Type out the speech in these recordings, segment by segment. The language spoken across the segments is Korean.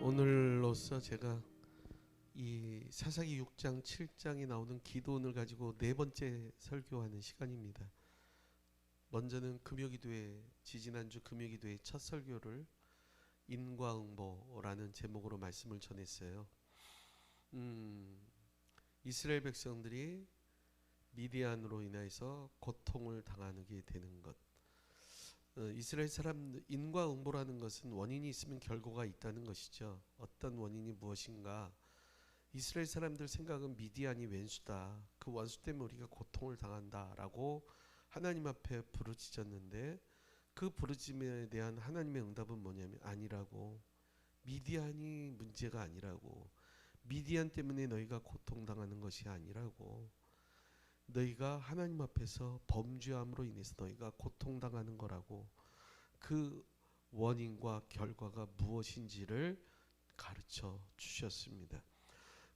오늘로써 제가 이 사사기 6장 7장에 나오는 기도원을 가지고 네 번째 설교하는 시간입니다. 먼저는 금요기도회, 지지난주 금요기도회 첫 설교를 인과응보라는 제목으로 말씀을 전했어요. 이스라엘 백성들이 미디안으로 인해서 고통을 당하게 되는 것. 이스라엘 사람 인과응보라는 것은 원인이 있으면 결과가 있다는 것이죠. 어떤 원인이 무엇인가? 이스라엘 사람들 생각은 미디안이 왼수다. 그 원수 때문에 우리가 고통을 당한다라고 하나님 앞에 부르짖었는데 그 부르짖음에 대한 하나님의 응답은 뭐냐면 아니라고. 미디안이 문제가 아니라고. 미디안 때문에 너희가 고통당하는 것이 아니라고. 너희가 하나님 앞에서 범죄함으로 인해서 너희가 고통당하는 거라고. 그 원인과 결과가 무엇인지를 가르쳐 주셨습니다.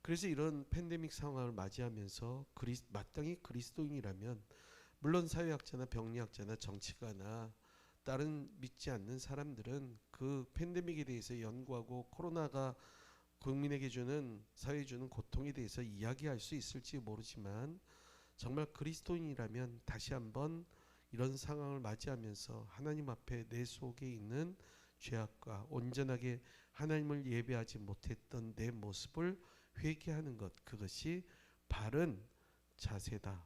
그래서 이런 팬데믹 상황을 맞이하면서 마땅히 그리스도인이라면 물론 사회학자나 병리학자나 정치가나 다른 믿지 않는 사람들은 그 팬데믹에 대해서 연구하고 코로나가 국민에게 주는 사회에 주는 고통에 대해서 이야기할 수 있을지 모르지만 정말 그리스도인이라면 다시 한번 이런 상황을 맞이하면서 하나님 앞에 내 속에 있는 죄악과 온전하게 하나님을 예배하지 못했던 내 모습을 회개하는 것, 그것이 바른 자세다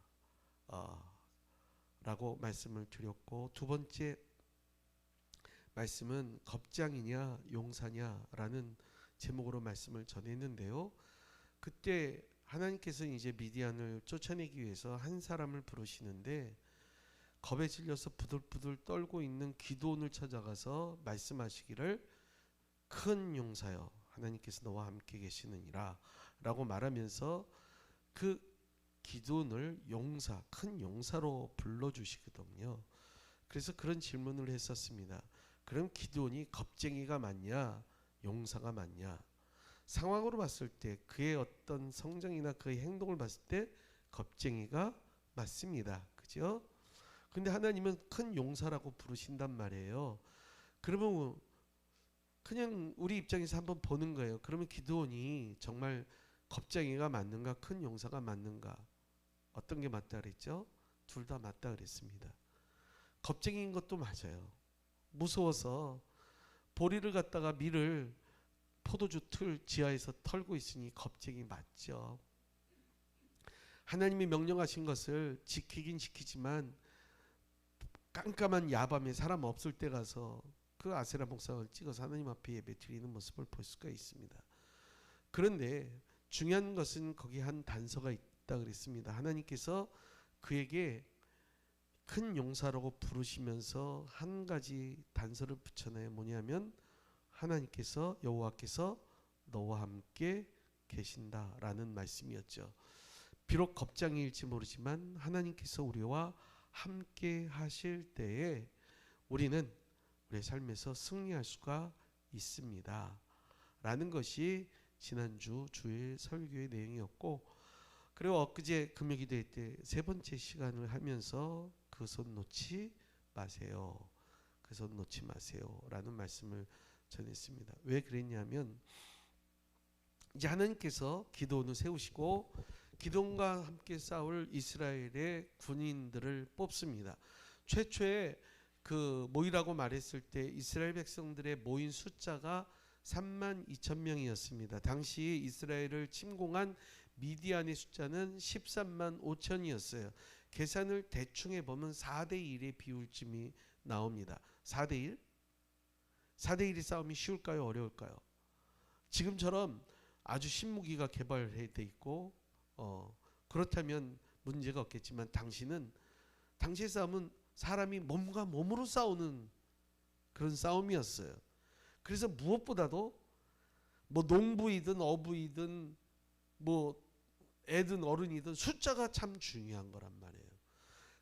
라고 말씀을 드렸고, 두 번째 말씀은 겁장이냐 용사냐라는 제목으로 말씀을 전했는데요. 그때 하나님께서 이제 미디안을 쫓아내기 위해서 한 사람을 부르시는데 겁에 질려서 부들부들 떨고 있는 기드온을 찾아가서 말씀하시기를 큰 용사여 하나님께서 너와 함께 계시느니라 라고 말하면서 그 기드온을 용사, 큰 용사로 불러주시거든요. 그래서 그런 질문을 했었습니다. 그럼 기드온이 겁쟁이가 맞냐 용사가 맞냐? 상황으로 봤을 때 그의 어떤 성장이나 그의 행동을 봤을 때 겁쟁이가 맞습니다. 그죠? 근데 하나님은 큰 용사라고 부르신단 말이에요. 그러면 그냥 우리 입장에서 한번 보는 거예요. 그러면 기드온이 정말 겁쟁이가 맞는가 큰 용사가 맞는가? 어떤 게 맞다 그랬죠? 둘 다 맞다 그랬습니다. 겁쟁이인 것도 맞아요. 무서워서 보리를 갖다가 밀을 포도주 틀 지하에서 털고 있으니 겁쟁이 맞죠. 하나님이 명령하신 것을 지키긴 지키지만 깜깜한 야밤에 사람 없을 때 가서 그 아세라 목상을 찍어서 하나님 앞에 예배 드리는 모습을 볼 수가 있습니다. 그런데 중요한 것은 거기 한 단서가 있다 그랬습니다. 하나님께서 그에게 큰 용사라고 부르시면서 한 가지 단서를 붙여놔요. 뭐냐면 하나님께서 여호와께서 너와 함께 계신다라는 말씀이었죠. 비록 겁장일지 모르지만 하나님께서 우리와 함께 하실 때에 우리는 우리의 삶에서 승리할 수가 있습니다 라는 것이 지난주 주일 설교의 내용이었고, 그리고 엊그제 금요기도회 때 세 번째 시간을 하면서 그 손 놓지 마세요. 그 손 놓지 마세요 라는 말씀을 전했습니다. 왜 그랬냐면 이제 하나님께서 기드온을 세우시고 기드온과 함께 싸울 이스라엘의 군인들을 뽑습니다. 최초에 그 모이라고 말했을 때 이스라엘 백성들의 모인 숫자가 32,000명이었습니다. 당시 이스라엘을 침공한 미디안의 숫자는 13만 5천이었어요. 계산을 대충 해보면 4대 1의 비율쯤이 나옵니다. 4대 1? 4대 1의 싸움이 쉬울까요? 어려울까요? 지금처럼 아주 신무기가 개발돼 있고 그렇다면 문제가 없겠지만 당시의 싸움은 사람이 몸과 몸으로 싸우는 그런 싸움이었어요. 그래서 무엇보다도 뭐 농부이든 어부이든 뭐 애든 어른이든 숫자가 참 중요한 거란 말이에요.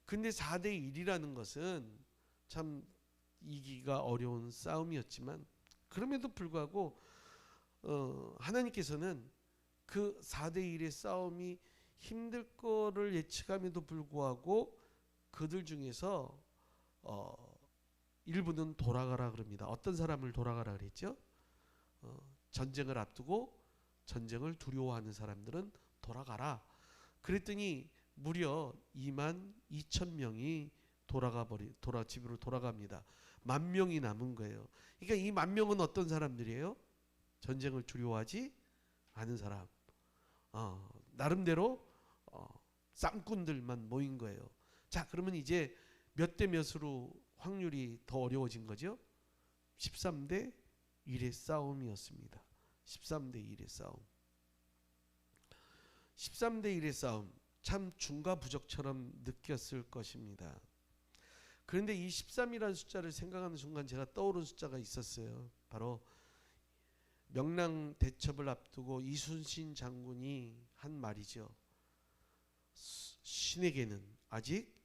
근데 4대 1이라는 것은 참 이기가 어려운 싸움이었지만 그럼에도 불구하고 하나님께서는 그 4대 1의 싸움이 힘들 거를 예측함에도 불구하고 그들 중에서 일부는 돌아가라 그럽니다. 어떤 사람을 돌아가라 그랬죠? 전쟁을 앞두고 전쟁을 두려워하는 사람들은 돌아가라. 그랬더니 무려 22,000명이 집으로 돌아갑니다. 10,000명이 남은 거예요. 그러니까 이 10,000명은 어떤 사람들이에요? 전쟁을 두려워하지 않은 사람. 나름대로 쌈꾼들만 모인 거예요. 자, 그러면 이제 몇 대 몇으로 확률이 더 어려워진 거죠? 13대 1의 싸움이었습니다. 13대 1의 싸움. 13대 1의 싸움. 참 중과부적처럼 느꼈을 것입니다. 그런데 이 13이라는 숫자를 생각하는 순간 제가 떠오른 숫자가 있었어요. 바로 명랑 대첩을 앞두고 이순신 장군이 한 말이죠. 신에게는 아직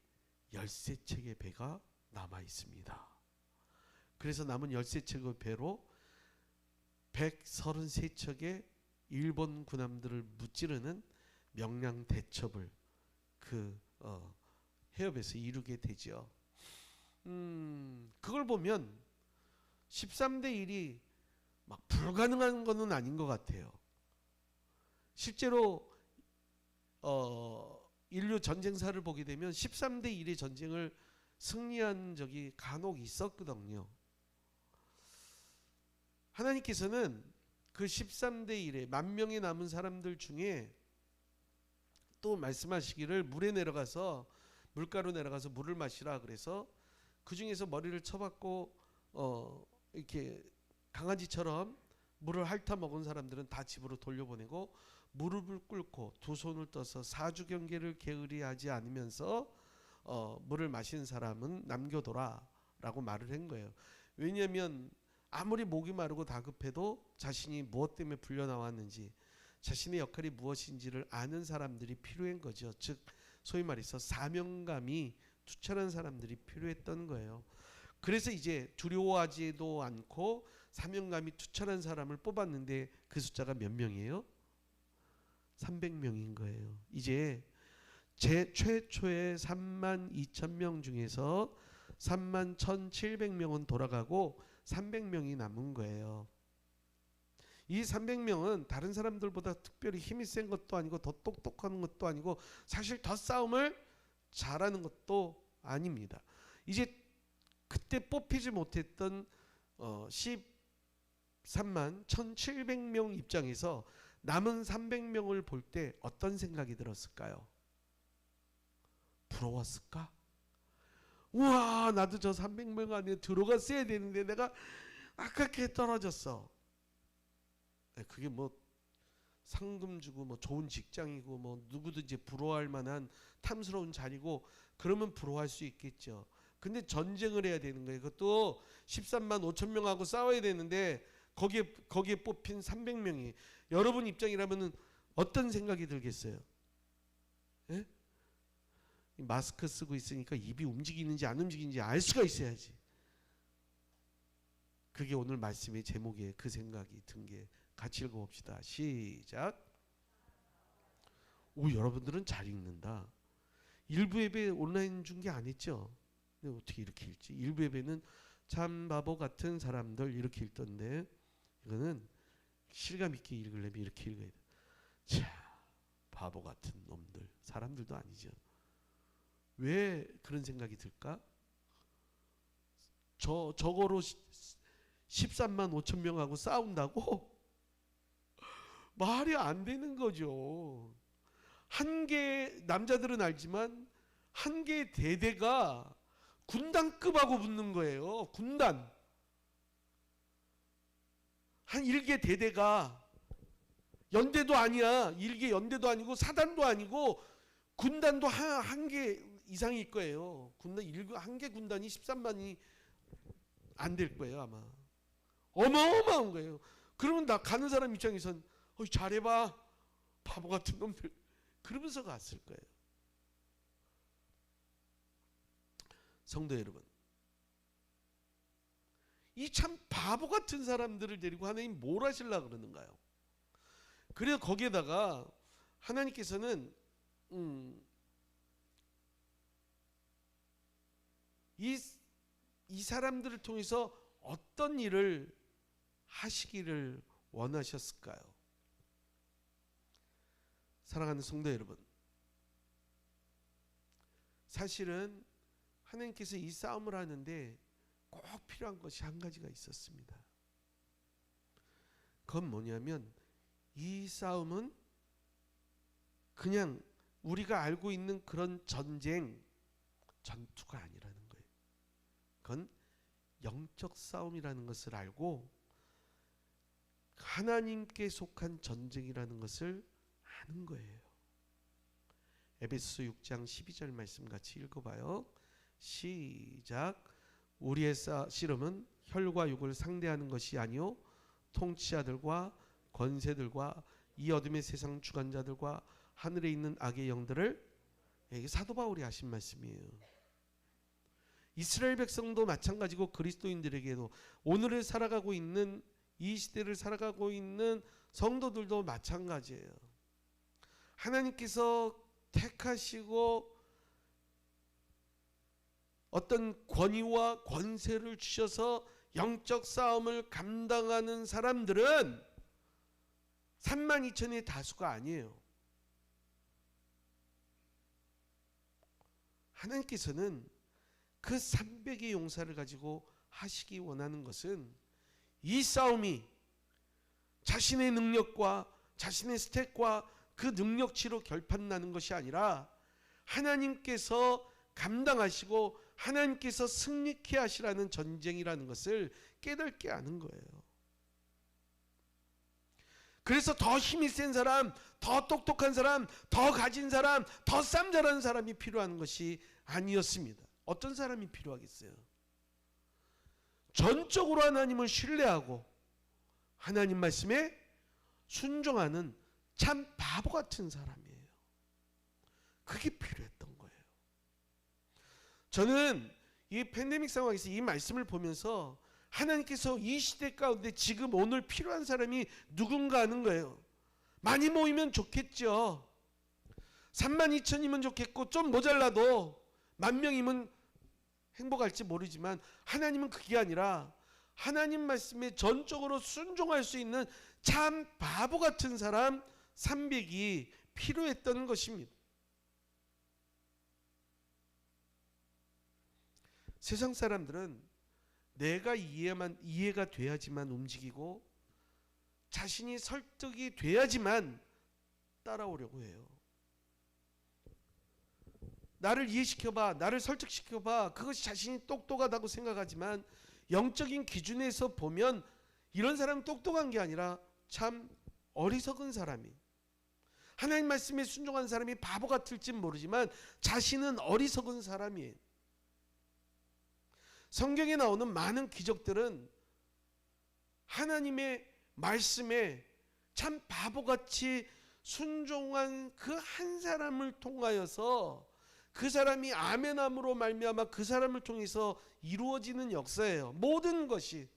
13척의 배가 남아 있습니다. 그래서 남은 13척의 배로 133척의 일본 군함들을 무찌르는 명량 대첩을 그 해협에서 이루게 되죠. 그걸 보면 13대 1이 막 불가능한 것은 아닌 것 같아요. 실제로 인류 전쟁사를 보게 되면 13대 1의 전쟁을 승리한 적이 간혹 있었거든요. 하나님께서는 그 13대 1의 10,000명이 남은 사람들 중에 또 말씀하시기를 물가로 내려가서 물을 마시라 그래서 그 중에서 머리를 쳐박고 이렇게 강아지처럼 물을 핥아 먹은 사람들은 다 집으로 돌려보내고 무릎을 꿇고 두 손을 떠서 사주 경계를 게으리하지 않으면서 물을 마신 사람은 남겨둬라라고 말을 한 거예요. 왜냐하면 아무리 목이 마르고 다급해도 자신이 무엇 때문에 불려 나왔는지 자신의 역할이 무엇인지를 아는 사람들이 필요한 거죠. 즉 소위 말해서 사명감이 투철한 사람들이 필요했던 거예요. 그래서 이제 두려워하지도 않고 사명감이 투철한 사람을 뽑았는데 그 숫자가 몇 명이에요? 300명인 거예요. 이제 최초의 32,000명 중에서 31,700명은 돌아가고 300명이 남은 거예요. 이 300명은 다른 사람들보다 특별히 힘이 센 것도 아니고 더 똑똑한 것도 아니고 사실 더 싸움을 잘하는 것도 아닙니다. 이제 그때 뽑히지 못했던 13만 1,700명 입장에서 남은 300명을 볼 때 어떤 생각이 들었을까요? 부러웠을까? 우와, 나도 저 300명 안에 들어갔어야 되는데 내가 아깝게 떨어졌어. 그게 뭐 상금 주고 뭐 좋은 직장이고 뭐 누구든지 부러워할 만한 탐스러운 자리고 그러면 부러워할 수 있겠죠. 근데 전쟁을 해야 되는 거예요. 그것도 13만 5천 명하고 싸워야 되는데 거기에 뽑힌 300명이 여러분 입장이라면 어떤 생각이 들겠어요? 예? 마스크 쓰고 있으니까 입이 움직이는지 안 움직이는지 알 수가 있어야지. 그게 오늘 말씀의 제목이에요. 그 생각이 든 게 같이 읽어봅시다. 시작. 오, 여러분들은 잘 읽는다. 일부 예배 온라인 중계 안 했죠? 근데 어떻게 이렇게 읽지? 일부 예배는 참 바보 같은 사람들 이렇게 읽던데 이거는 실감 있게 읽으려면 이렇게 읽어야 돼. 자, 바보 같은 놈들. 사람들도 아니죠. 왜 그런 생각이 들까? 저거로 13만 5천 명하고 싸운다고? 말이 안 되는 거죠. 한 개 남자들은 알지만 한 개의 대대가 군단급하고 붙는 거예요. 군단. 한 일개 대대가 연대도 아니야. 일개 연대도 아니고 사단도 아니고 군단도 한 개 이상일 거예요. 군단 한 개 군단이 13만이 안 될 거예요, 아마. 어마어마한 거예요. 그러면 나 가는 사람 입장에선 잘해봐. 바보 같은 놈들. 그러면서 갔을 거예요. 성도 여러분. 이 참 바보 같은 사람들을 데리고 하나님 뭘 하시려고 그러는가요? 그래서 거기에다가 하나님께서는 이 사람들을 통해서 어떤 일을 하시기를 원하셨을까요? 사랑하는 성도 여러분, 사실은 하나님께서 이 싸움을 하는데 꼭 필요한 것이 한 가지가 있었습니다. 그건 뭐냐면 이 싸움은 그냥 우리가 알고 있는 그런 전투가 아니라는 거예요. 그건 영적 싸움이라는 것을 알고 하나님께 속한 전쟁이라는 것을 아는 거예요. 에베소서 6장 12절 말씀 같이 읽어봐요. 시작. 우리의 씨름은 혈과 육을 상대하는 것이 아니요 통치자들과 권세들과 이 어둠의 세상 주관자들과 하늘에 있는 악의 영들을, 이게 사도 바울이 하신 말씀이에요. 이스라엘 백성도 마찬가지고 그리스도인들에게도 오늘을 살아가고 있는 이 시대를 살아가고 있는 성도들도 마찬가지예요. 하나님께서 택하시고 어떤 권위와 권세를 주셔서 영적 싸움을 감당하는 사람들은 32,000의 다수가 아니에요. 하나님께서는 그 300의 용사를 가지고 하시기 원하는 것은 이 싸움이 자신의 능력과 자신의 스택과 그 능력치로 결판나는 것이 아니라 하나님께서 감당하시고 하나님께서 승리케 하시라는 전쟁이라는 것을 깨닫게 하는 거예요. 그래서 더 힘이 센 사람, 더 똑똑한 사람, 더 가진 사람, 더 쌈 잘하는 사람이 필요한 것이 아니었습니다. 어떤 사람이 필요하겠어요? 전적으로 하나님을 신뢰하고 하나님 말씀에 순종하는 참 바보 같은 사람이에요. 그게 필요했던 거예요. 저는 이 팬데믹 상황에서 이 말씀을 보면서 하나님께서 이 시대 가운데 지금 오늘 필요한 사람이 누군가 하는 거예요. 많이 모이면 좋겠죠. 32,000이면 좋겠고 좀 모자라도 10,000명이면 행복할지 모르지만 하나님은 그게 아니라 하나님 말씀에 전적으로 순종할 수 있는 참 바보 같은 사람 300이 필요했던 것입니다. 세상 사람들은 내가 이해가 돼야지만 움직이고 자신이 설득이 돼야지만 따라오려고 해요. 나를 이해시켜봐, 나를 설득시켜봐, 그것이 자신이 똑똑하다고 생각하지만 영적인 기준에서 보면 이런 사람은 똑똑한 게 아니라 참 어리석은 사람이, 하나님 말씀에 순종한 사람이 바보 같을진 모르지만 자신은 어리석은 사람이에요. 성경에 나오는 많은 기적들은 하나님의 말씀에 참 바보같이 순종한 그 한 사람을 통하여서 그 사람이 아멘함으로 말미암아 그 사람을 통해서 이루어지는 역사예요. 모든 것이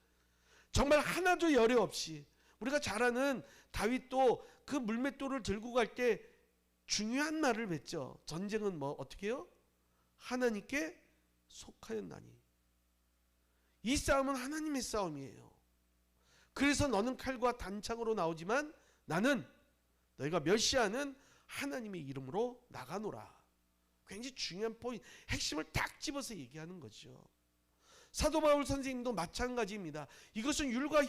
정말 하나도 열애 없이. 우리가 잘 아는 다윗도 그 물맷돌을 들고 갈 때 중요한 말을 맺죠. 전쟁은 뭐 어떻게 해요? 하나님께 속하였나니. 이 싸움은 하나님의 싸움이에요. 그래서 너는 칼과 단창으로 나오지만 나는 너희가 멸시하는 하나님의 이름으로 나가노라. 굉장히 중요한 포인트, 핵심을 딱 집어서 얘기하는 거죠. 사도 바울 선생님도 마찬가지입니다. 이것은 율과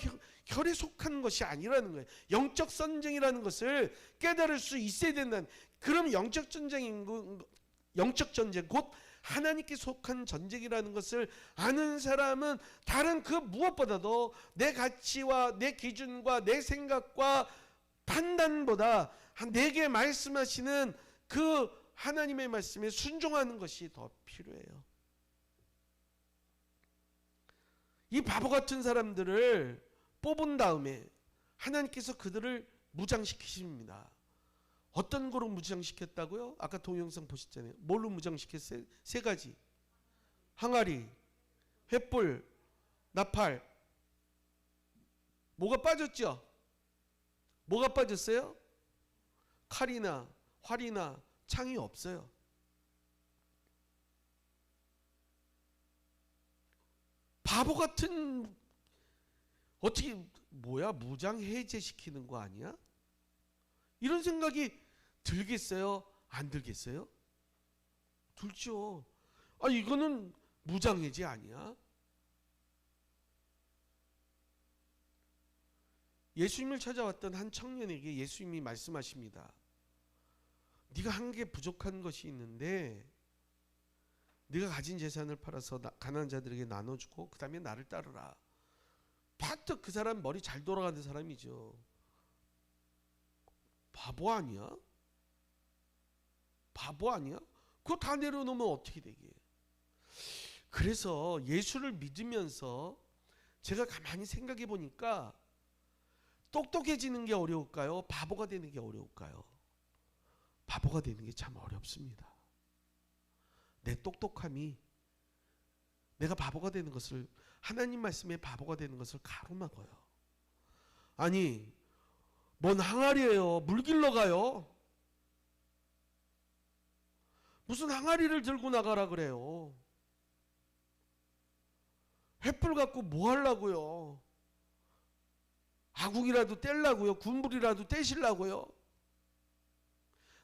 혈에 속한 것이 아니라는 거예요. 영적 전쟁이라는 것을 깨달을 수 있어야 된다는. 그럼 영적 전쟁 곧 하나님께 속한 전쟁이라는 것을 아는 사람은 다른 그 무엇보다도 내 가치와 내 기준과 내 생각과 판단보다 내게 말씀하시는 그 하나님의 말씀에 순종하는 것이 더 필요해요. 이 바보 같은 사람들을 뽑은 다음에 하나님께서 그들을 무장시키십니다. 어떤 거로 무장시켰다고요? 아까 동영상 보셨잖아요. 뭘로 무장시켰어요? 세 가지. 항아리, 횃불, 나팔. 뭐가 빠졌죠? 뭐가 빠졌어요? 칼이나 활이나 창이 없어요. 바보 같은, 어떻게 뭐야, 무장 해제시키는 거 아니야? 이런 생각이 들겠어요? 안 들겠어요? 들죠. 아, 이거는 무장 해제 아니야? 예수님을 찾아왔던 한 청년에게 예수님이 말씀하십니다. 네가 한 개 부족한 것이 있는데 네가 가진 재산을 팔아서 가난한 자들에게 나눠주고 그 다음에 나를 따르라. 파트 그 사람 머리 잘 돌아가는 사람이죠. 바보 아니야? 바보 아니야? 그거 다 내려놓으면 어떻게 되게? 그래서 예수를 믿으면서 제가 가만히 생각해 보니까 똑똑해지는 게 어려울까요? 바보가 되는 게 어려울까요? 바보가 되는 게 참 어렵습니다. 내 똑똑함이 내가 바보가 되는 것을, 하나님 말씀에 바보가 되는 것을 가로막아요. 아니, 뭔 항아리예요? 물 길러 가요? 무슨 항아리를 들고 나가라 그래요? 횃불 갖고 뭐 하려고요? 아궁이라도 떼려고요? 군불이라도 떼시려고요?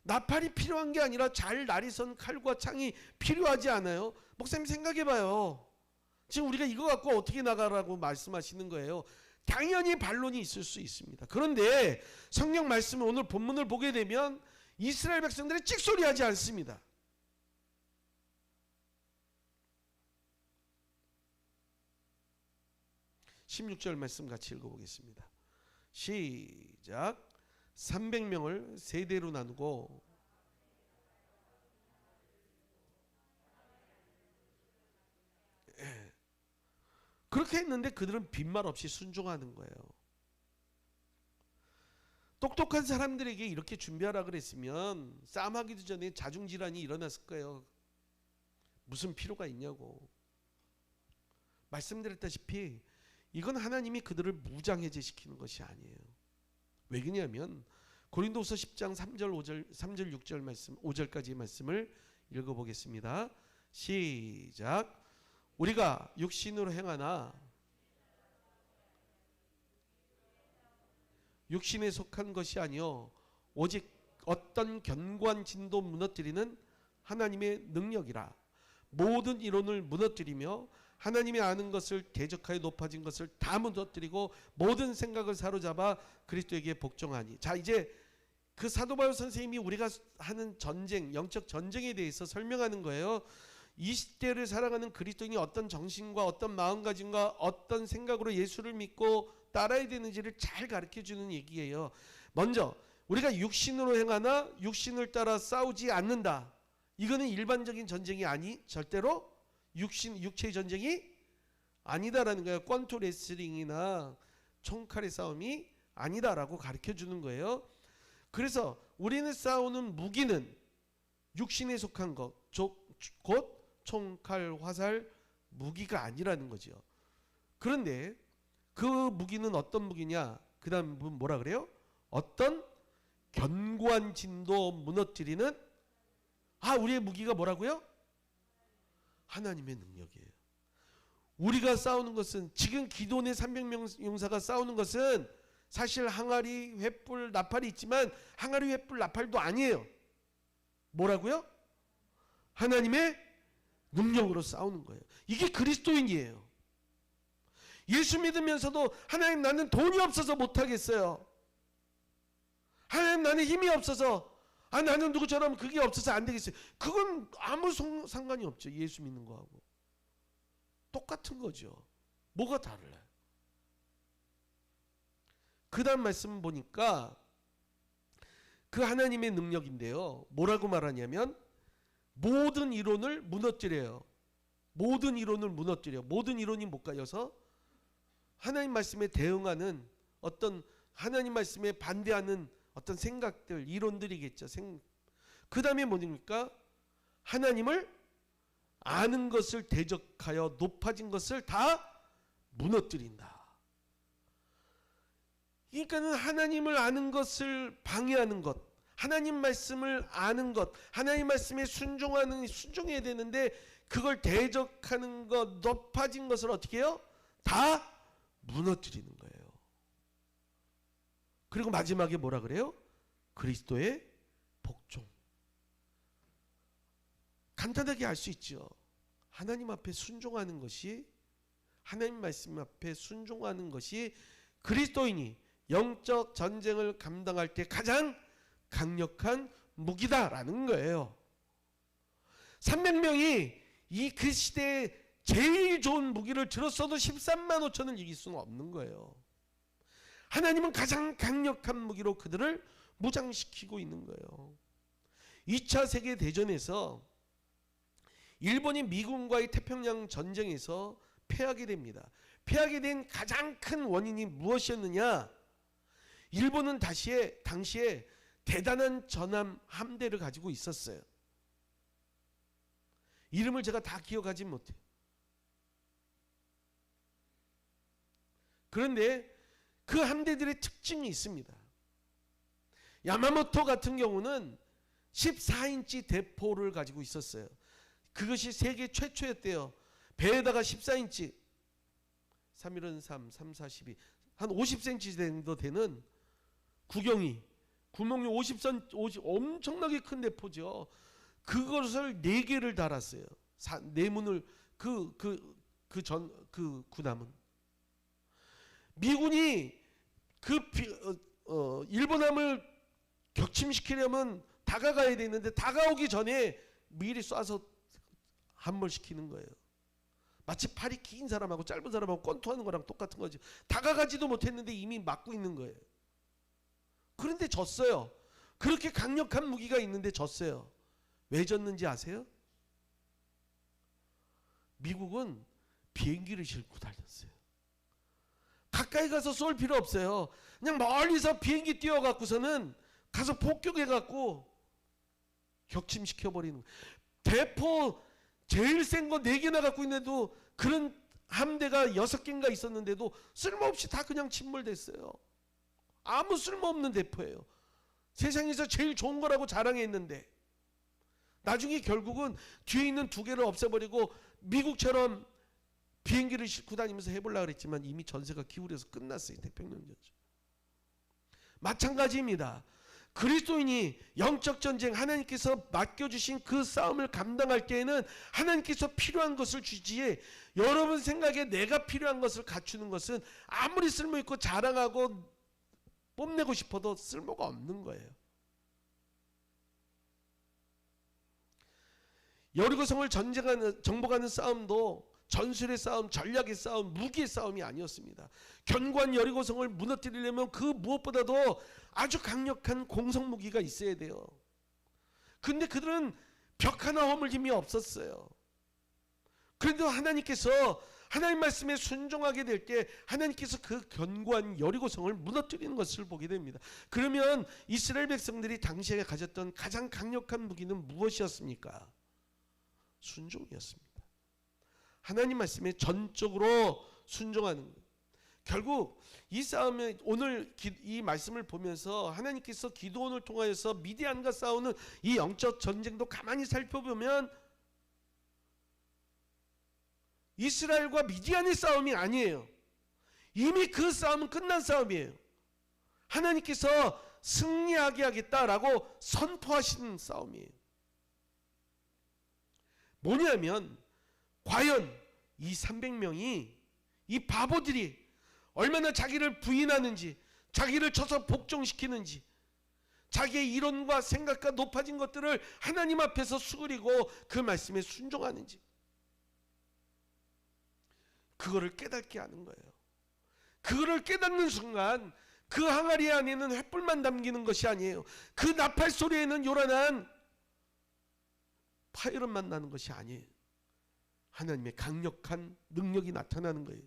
나팔이 필요한 게 아니라 잘 날이 선 칼과 창이 필요하지 않아요? 목사님 생각해봐요. 지금 우리가 이거 갖고 어떻게 나가라고 말씀하시는 거예요? 당연히 반론이 있을 수 있습니다. 그런데 성경 말씀을, 오늘 본문을 보게 되면 이스라엘 백성들이 찍소리하지 않습니다. (16절) 말씀 같이 읽어보겠습니다. 시작. 300명을 세 대로 나누고 그렇게 했는데 그들은 빈말 없이 순종하는 거예요. 똑똑한 사람들에게 이렇게 준비하라 그랬으면 싸움하기도 전에 자중질환이 일어났을 거예요. 무슨 필요가 있냐고. 말씀드렸다시피 이건 하나님이 그들을 무장해제시키는 것이 아니에요. 왜 그러냐면 고린도서 10장 3절 5절 3절 6절 말씀 5절까지의 말씀을 읽어보겠습니다. 시작. 우리가 육신으로 행하나 육신에 속한 것이 아니요 오직 어떤 견고한 진도 무너뜨리는 하나님의 능력이라. 모든 이론을 무너뜨리며 하나님이 아는 것을 대적하여 높아진 것을 다 무너뜨리고 모든 생각을 사로잡아 그리스도에게 복종하니. 자, 이제 그 사도 바울 선생님이 우리가 하는 전쟁, 영적 전쟁에 대해서 설명하는 거예요. 이 시대를 살아가는 그리스도인이 어떤 정신과 어떤 마음가짐과 어떤 생각으로 예수를 믿고 따라야 되는지를 잘 가르쳐주는 얘기예요. 먼저 우리가 육신으로 행하나 육신을 따라 싸우지 않는다. 이거는 일반적인 전쟁이 절대로 육체의 전쟁이 아니다라는 거예요. 권투 레슬링이나 총칼의 싸움이 아니다라고 가르쳐주는 거예요. 그래서 우리는 싸우는 무기는 육신에 속한 것, 곧 총칼, 화살, 무기가 아니라는 거죠. 그런데 그 무기는 어떤 무기냐? 그 다음 뭐라 그래요? 어떤 견고한 진도 무너뜨리는, 우리의 무기가 뭐라고요? 하나님의 능력이에요. 우리가 싸우는 것은, 지금 기도원의 300명 용사가 싸우는 것은 사실 항아리, 횃불, 나팔이 있지만 항아리, 횃불, 나팔도 아니에요. 뭐라고요? 하나님의 능력으로 싸우는 거예요. 이게 그리스도인이에요. 예수 믿으면서도 하나님 나는 돈이 없어서 못하겠어요. 하나님 나는 힘이 없어서, 나는 누구처럼 그게 없어서 안 되겠어요. 그건 아무 상관이 없죠. 예수 믿는 거하고 똑같은 거죠. 뭐가 다르래? 그 다음 말씀 보니까 그 하나님의 능력인데요, 뭐라고 말하냐면 모든 이론을 무너뜨려요. 모든 이론을 무너뜨려. 모든 이론이 뭘까요? 하나님 말씀에 대응하는 어떤, 하나님 말씀에 반대하는 어떤 생각들, 이론들이겠죠. 그 다음에 뭡니까? 하나님을 아는 것을 대적하여 높아진 것을 다 무너뜨린다. 그러니까는 하나님을 아는 것을 방해하는 것, 하나님 말씀을 아는 것, 하나님 말씀에 순종해야 되는데 그걸 대적하는 것, 높아진 것을 어떻게 해요? 다 무너뜨리는 거예요. 그리고 마지막에 뭐라 그래요? 그리스도의 복종. 간단하게 알 수 있죠. 하나님 앞에 순종하는 것이, 하나님 말씀 앞에 순종하는 것이 그리스도인이 영적 전쟁을 감당할 때 가장 강력한 무기다라는 거예요. 300명이 이 그 시대에 제일 좋은 무기를 들었어도 13만 5천을 이길 수는 없는 거예요. 하나님은 가장 강력한 무기로 그들을 무장시키고 있는 거예요. 2차 세계대전에서 일본이 미군과의 태평양 전쟁에서 패하게 됩니다. 패하게 된 가장 큰 원인이 무엇이었느냐? 일본은 당시에 대단한 전함 함대를 가지고 있었어요. 이름을 제가 다 기억하지 못해요. 그런데 그 함대들의 특징이 있습니다. 야마모토 같은 경우는 14인치 대포를 가지고 있었어요. 그것이 세계 최초였대요. 배에다가 14인치 3일은 3, 3, 4, 12 한 50cm 정도 되는 구경이 구멍이 50cm 엄청나게 큰 대포죠. 그것을 4개를 달았어요. 내문을 그 군함은 미군이 일본함을 격침시키려면 다가가야 되는데 다가오기 전에 미리 쏴서 함몰시키는 거예요. 마치 팔이 긴 사람하고 짧은 사람하고 권투하는 거랑 똑같은 거죠. 다가가지도 못했는데 이미 막고 있는 거예요. 그런데 졌어요. 그렇게 강력한 무기가 있는데 졌어요. 왜 졌는지 아세요? 미국은 비행기를 싣고 달렸어요. 가까이 가서 쏠 필요 없어요. 그냥 멀리서 비행기 띄워갖고서는 가서 폭격해갖고 격침시켜버리는 거예요. 대포 제일 센 거 4개나 갖고 있는데도 그런 함대가 6개인가 있었는데도 쓸모없이 다 그냥 침몰됐어요. 아무 쓸모없는 대포예요. 세상에서 제일 좋은 거라고 자랑했는데 나중에 결국은 뒤에 있는 2개를 없애버리고 미국처럼 비행기를 싣고 다니면서 해보려고 그랬지만 이미 전세가 기울여서 끝났어요. 태평양전쟁. 마찬가지입니다. 그리스도인이 영적 전쟁 하나님께서 맡겨주신 그 싸움을 감당할 때에는 하나님께서 필요한 것을 주지 여러분 생각에 내가 필요한 것을 갖추는 것은 아무리 쓸모있고 자랑하고 뽐내고 싶어도 쓸모가 없는 거예요. 여리고성을 정복하는 싸움도 전술의 싸움, 전략의 싸움, 무기의 싸움이 아니었습니다. 견고한 여리고성을 무너뜨리려면 그 무엇보다도 아주 강력한 공성무기가 있어야 돼요. 근데 그들은 벽 하나 허물림이 없었어요. 그래도 하나님께서 하나님 말씀에 순종하게 될 때 하나님께서 그 견고한 여리고성을 무너뜨리는 것을 보게 됩니다. 그러면 이스라엘 백성들이 당시에 가졌던 가장 강력한 무기는 무엇이었습니까? 순종이었습니다. 하나님 말씀에 전적으로 순종하는 거예요. 결국 이 싸움에 오늘 이 말씀을 보면서 하나님께서 기드온을 통하여서 미디안과 싸우는 이 영적 전쟁도 가만히 살펴보면 이스라엘과 미디안의 싸움이 아니에요. 이미 그 싸움은 끝난 싸움이에요. 하나님께서 승리하게 하겠다라고 선포하시는 싸움이에요. 뭐냐면 과연 이 300명이 이 바보들이 얼마나 자기를 부인하는지 자기를 쳐서 복종시키는지 자기의 이론과 생각과 높아진 것들을 하나님 앞에서 수그리고 그 말씀에 순종하는지 그거를 깨닫게 하는 거예요. 그거를 깨닫는 순간 그 항아리 안에는 횃불만 담기는 것이 아니에요. 그 나팔 소리에는 요란한 파이런만 나는 것이 아니에요. 하나님의 강력한 능력이 나타나는 거예요.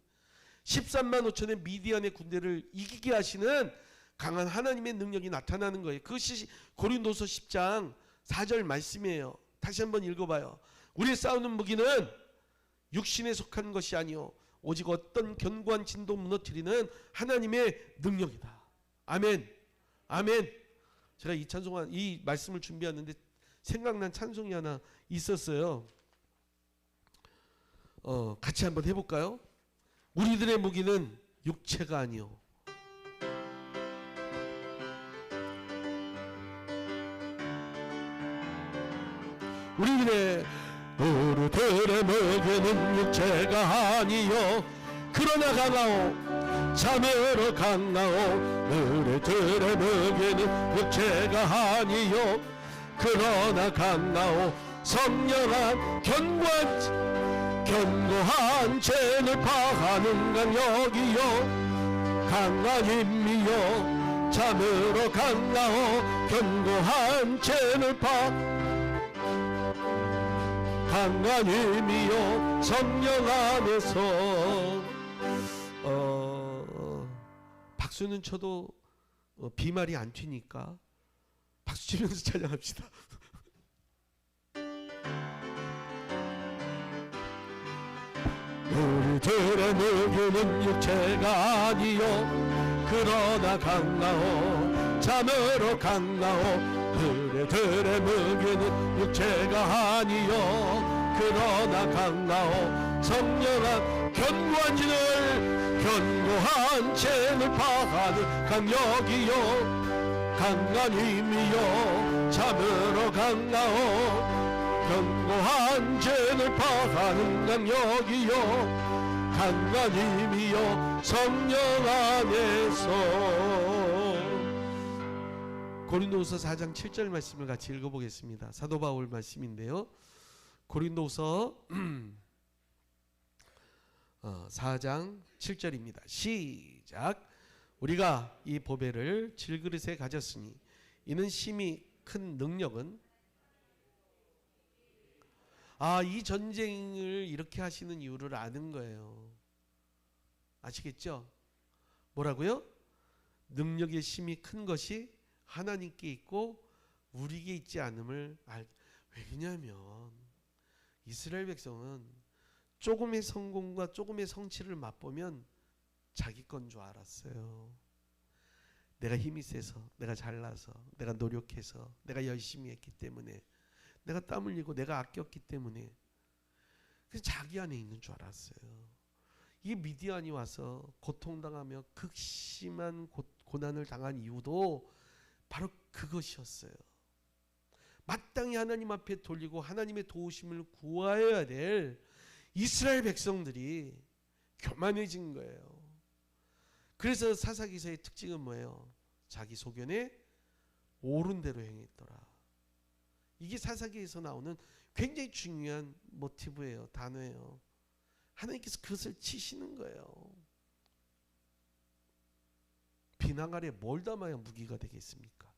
13만 5천의 미디안의 군대를 이기게 하시는 강한 하나님의 능력이 나타나는 거예요. 그것이 고린도서 10장 4절 말씀이에요. 다시 한번 읽어봐요. 우리의 싸우는 무기는 육신에 속한 것이 아니요 오직 어떤 견고한 진도 무너뜨리는 하나님의 능력이다. 아멘. 아멘. 제가 이 말씀을 준비하는데 생각난 찬송이 하나 있었어요. 같이 한번 해볼까요? 우리들의 무기는 육체가 아니요 우리들의 노루들의 먹이는 육체가 아니요 그러나 강하오 참으로 강하오 너희들의 먹이는 육체가 아니요 그러나 강하오 성령한 견고한 죄를 파하는 강력이요 강한 힘이요 참으로 강하오 견고한 죄를 강한 힘이요 성령 안에서 박수는 쳐도 비말이 안 튀니까 박수 치면서 찬양합시다. 우리들의 먹이는 육체가 아니요 그러나 강하오 참으로 강하오 우리들의 먹이는 육체가 아니요 그러나 강하오 성령한 견고한 죄를 파하는 강력이요 강한 힘이요 참으로 강하오 견고한 죄를 파하는 강력이요 강한 힘이요 성령 안에서. 고린도후서 4장 7절 말씀을 같이 읽어보겠습니다. 사도 바울 말씀인데요. 고린도후서 4장 7절입니다. 시작. 우리가 이 보배를 질그릇에 가졌으니 이는 심히 큰 능력은 이 전쟁을 이렇게 하시는 이유를 아는 거예요. 아시겠죠? 뭐라고요? 능력의 심이 큰 것이 하나님께 있고 우리에게 있지 않음을 왜냐하면 이스라엘 백성은 조금의 성공과 조금의 성취를 맛보면 자기 건 줄 알았어요. 내가 힘이 세서, 내가 잘나서, 내가 노력해서, 내가 열심히 했기 때문에, 내가 땀 흘리고 내가 아꼈기 때문에 그래서 자기 안에 있는 줄 알았어요. 이 미디안이 와서 고통당하며 극심한 고난을 당한 이유도 바로 그것이었어요. 마땅히 하나님 앞에 돌리고 하나님의 도우심을 구하여야 될 이스라엘 백성들이 교만해진 거예요. 그래서 사사기서의 특징은 뭐예요? 자기 소견에 옳은 대로 행했더라. 이게 사사기에서 나오는 굉장히 중요한 모티브예요. 단어예요. 하나님께서 그것을 치시는 거예요. 비낭 아래 뭘 담아야 무기가 되겠습니까?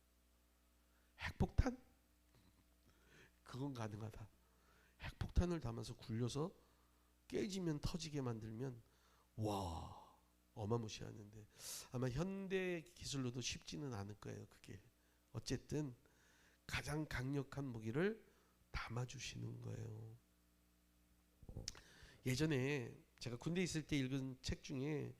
핵폭탄? 그건 가능하다. 핵폭탄을 담아서 굴려서 깨지면 터지게 만들면 와 어마무시하는데 아마 현대 기술로도 쉽지는 않을 거예요. 그게 어쨌든 가장 강력한 무기를 담아주시는 거예요. 예전에 제가 군대 있을 때 읽은 책 중에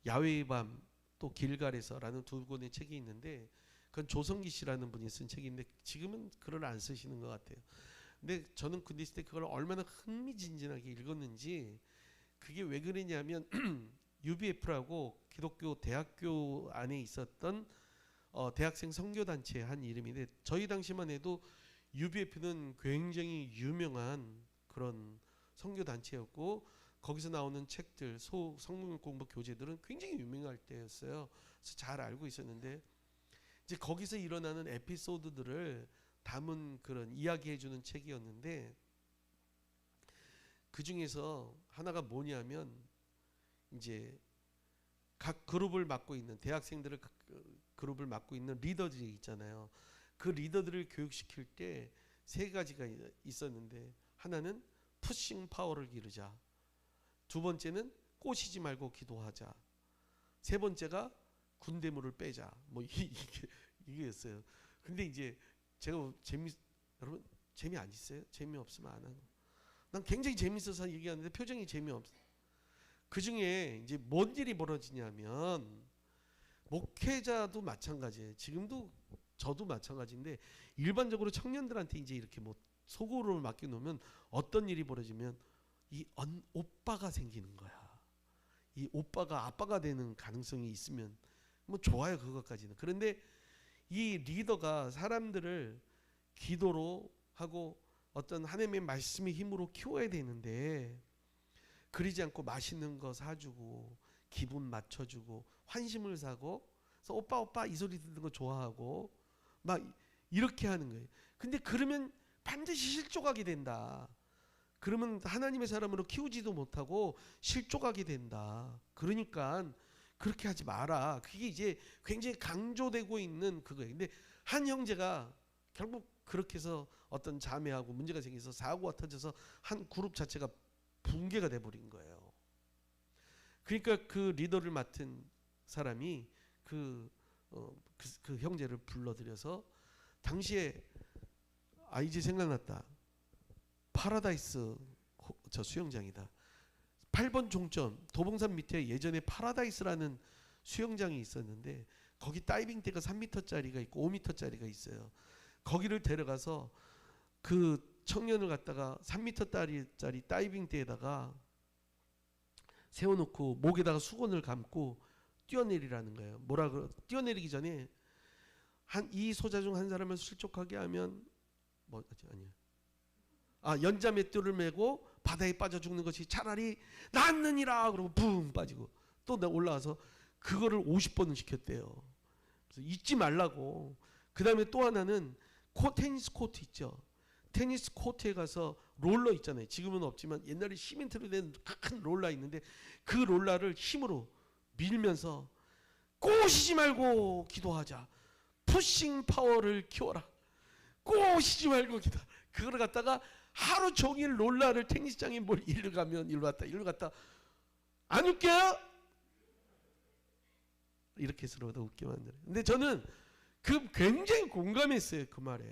야외의 밤 또 길갈에서라는 두 권의 책이 있는데 그건 조성기 씨라는 분이 쓴 책인데 지금은 글을 안 쓰시는 것 같아요. 근데 저는 군대 있을 때 그걸 얼마나 흥미진진하게 읽었는지 그게 왜 그러냐면 UBF라고 기독교 대학교 안에 있었던 대학생 선교단체의 한 이름인데 저희 당시만 해도 UBF는 굉장히 유명한 그런 선교단체였고 거기서 나오는 책들 성경 공부 교재들은 굉장히 유명할 때였어요. 그래서 잘 알고 있었는데 이제 거기서 일어나는 에피소드들을 담은 그런 이야기해주는 책이었는데 그 중에서 하나가 뭐냐면 이제 각 그룹을 맡고 있는 대학생들을 그룹을 맡고 있는 리더들이 있잖아요. 그 리더들을 교육시킬 때 세 가지가 있었는데 하나는 푸싱 파워를 기르자. 두 번째는 꼬시지 말고 기도하자. 세 번째가 군대물을 빼자. 뭐 이게였어요. 근데 이제 제가 여러분 재미 안 있어요? 재미 없으면 안 하는. 난 굉장히 재밌어서 얘기하는데 표정이 재미없어. 그 중에 이제 뭔 일이 벌어지냐면 목회자도 마찬가지예요. 지금도 저도 마찬가지인데 일반적으로 청년들한테 이제 이렇게 뭐 소고를 맡겨놓으면 어떤 일이 벌어지면 이 오빠가 생기는 거야. 이 오빠가 아빠가 되는 가능성이 있으면 뭐 좋아요 그것까지는. 그런데 이 리더가 사람들을 기도로 하고 어떤 하나님의 말씀의 힘으로 키워야 되는데 그러지 않고 맛있는 거 사주고 기분 맞춰주고 환심을 사고 그래서 오빠 이 소리 듣는 거 좋아하고 막 이렇게 하는 거예요. 근데 그러면 반드시 실족하게 된다. 그러면 하나님의 사람으로 키우지도 못하고 실족하게 된다. 그러니까 그렇게 하지 마라. 그게 이제 굉장히 강조되고 있는 그거예요. 근데 한 형제가 결국 그렇게 해서 어떤 자매하고 문제가 생겨서 사고가 터져서 한 그룹 자체가 붕괴가 돼버린 거예요. 그러니까 그 리더를 맡은 사람이 그 형제를 불러들여서 당시에 이제 생각났다. 파라다이스 저 수영장이다. 8번 종점 도봉산 밑에 예전에 파라다이스라는 수영장이 있었는데 거기 다이빙대가 3m짜리가 있고 5m짜리가 있어요. 거기를 데려가서 그 청년을 갖다가 3m짜리 다이빙대에다가 세워놓고 목에다가 수건을 감고 뛰어내리라는 거예요. 뛰어내리기 전에 이 소자 중 한 사람을 실족하게 하면 연자 맷돌을 메고 바다에 빠져 죽는 것이 차라리 낫느니라 그러고 붕 빠지고 또 올라와서 그거를 50번을 시켰대요. 그래서 잊지 말라고. 그 다음에 또 하나는 테니스 코트 있죠. 테니스 코트에 가서 롤러 있잖아요. 지금은 없지만 옛날에 시멘트로 된 큰 롤러 있는데 그 롤러를 힘으로 밀면서 꼬시지 말고 기도하자. 푸싱 파워를 키워라. 꼬시지 말고 기도. 그걸 갖다가 하루 종일 롤러를 테니스장에 일로 가면 일로 갔다 안 웃겨요? 이렇게 해서 웃게 만들어요. 근데 저는 굉장히 공감했어요. 그 말에.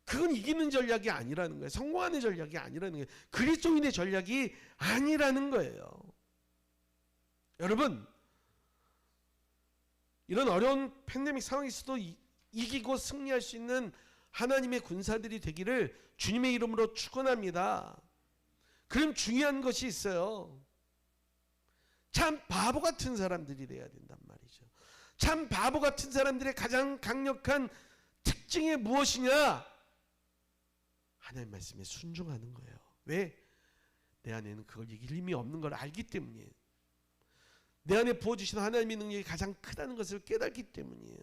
그건 이기는 전략이 아니라는 거예요. 성공하는 전략이 아니라는 거예요. 그리스도인의 전략이 아니라는 거예요. 여러분, 이런 어려운 팬데믹 상황에서도 이기고 승리할 수 있는 하나님의 군사들이 되기를 주님의 이름으로 축원합니다. 그럼 중요한 것이 있어요. 참 바보 같은 사람들이 돼야 된단 말이죠. 참 바보 같은 사람들의 가장 강력한 특징이 무엇이냐? 하나님 말씀에 순종하는 거예요. 왜? 내 안에는 그걸 이길 힘이 없는 걸 알기 때문이에요. 내 안에 부어주신 하나님의 능력이 가장 크다는 것을 깨닫기 때문이에요.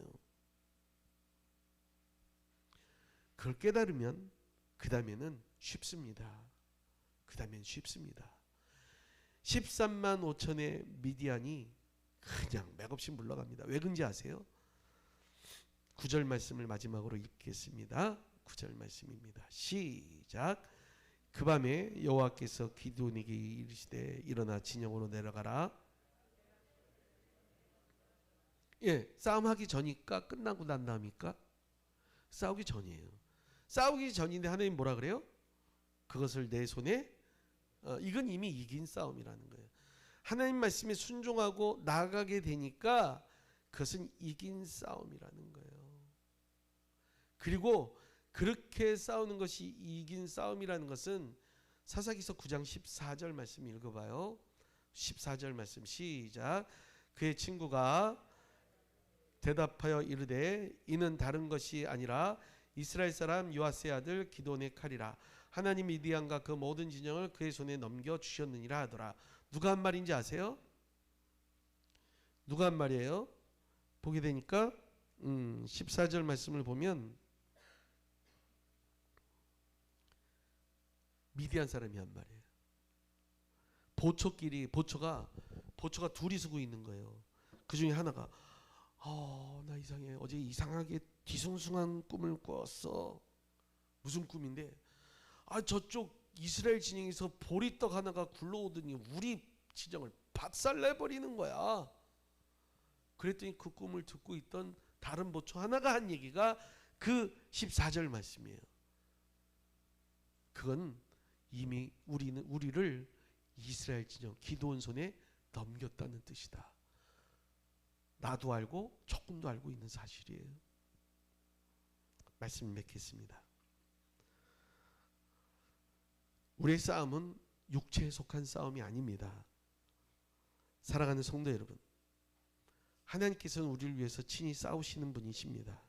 그걸 깨달으면 그 다음에는 쉽습니다. 그 다음엔 쉽습니다. 13만 5천의 미디안이 그냥 맥없이 물러갑니다. 왜 그런지 아세요? 9절 말씀을 마지막으로 읽겠습니다. 9절 말씀입니다. 시작. 그 밤에 여호와께서 기드온에게 이르시되 일어나 진영으로 내려가라. 싸움하기 전이니까 끝나고 난 다음이니까 싸우기 전이에요. 싸우기 전인데 하나님 뭐라 그래요? 그것을 내 손에 이건 이미 이긴 싸움이라는 거예요. 하나님 말씀에 순종하고 나아가게 되니까 그것은 이긴 싸움이라는 거예요. 그리고 그렇게 싸우는 것이 이긴 싸움이라는 것은 사사기서 9장 14절 말씀 읽어봐요. 14절 말씀 시작. 그의 친구가 대답하여 이르되 이는 다른 것이 아니라 이스라엘 사람 요아스의 아들 기드온의 칼이라. 하나님 미디안과 그 모든 진영을 그의 손에 넘겨 주셨느니라 하더라. 누가 한 말인지 아세요? 누가 한 말이에요? 보게 되니까 14절 말씀을 보면 미디안 사람이 한 말이에요. 보초가 둘이 서고 있는 거예요. 그 중에 하나가 나 이상해. 어제 이상하게 뒤숭숭한 꿈을 꿨어. 무슨 꿈인데? 저쪽 이스라엘 진영에서 보리떡 하나가 굴러오더니 우리 진영을 박살내버리는 거야. 그랬더니 그 꿈을 듣고 있던 다른 보초 하나가 한 얘기가 그 14절 말씀이에요. 그건 이미 우리를 이스라엘 진영 기드온 손에 넘겼다는 뜻이다. 나도 알고 조금도 알고 있는 사실이에요. 말씀 맺겠습니다. 우리의 싸움은 육체에 속한 싸움이 아닙니다. 사랑하는 성도 여러분, 하나님께서는 우리를 위해서 친히 싸우시는 분이십니다.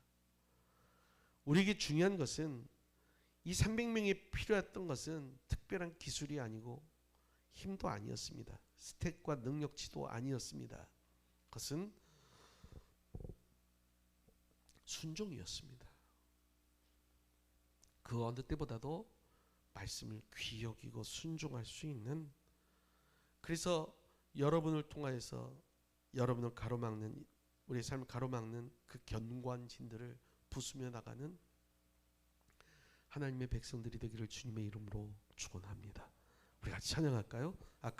우리에게 중요한 것은 이 300명이 필요했던 것은 특별한 기술이 아니고 힘도 아니었습니다. 스택과 능력치도 아니었습니다. 그것은 순종이었습니다. 그 어느 때보다도 말씀을 귀히 여기고 순종할 수 있는, 그래서 여러분을 통하여서 여러분을 가로막는, 우리의 삶을 가로막는 그 견고한진들을 부수며 나가는 하나님의 백성들이 되기를 주님의 이름으로 축원합니다. 우리 같이 찬양할까요? 아까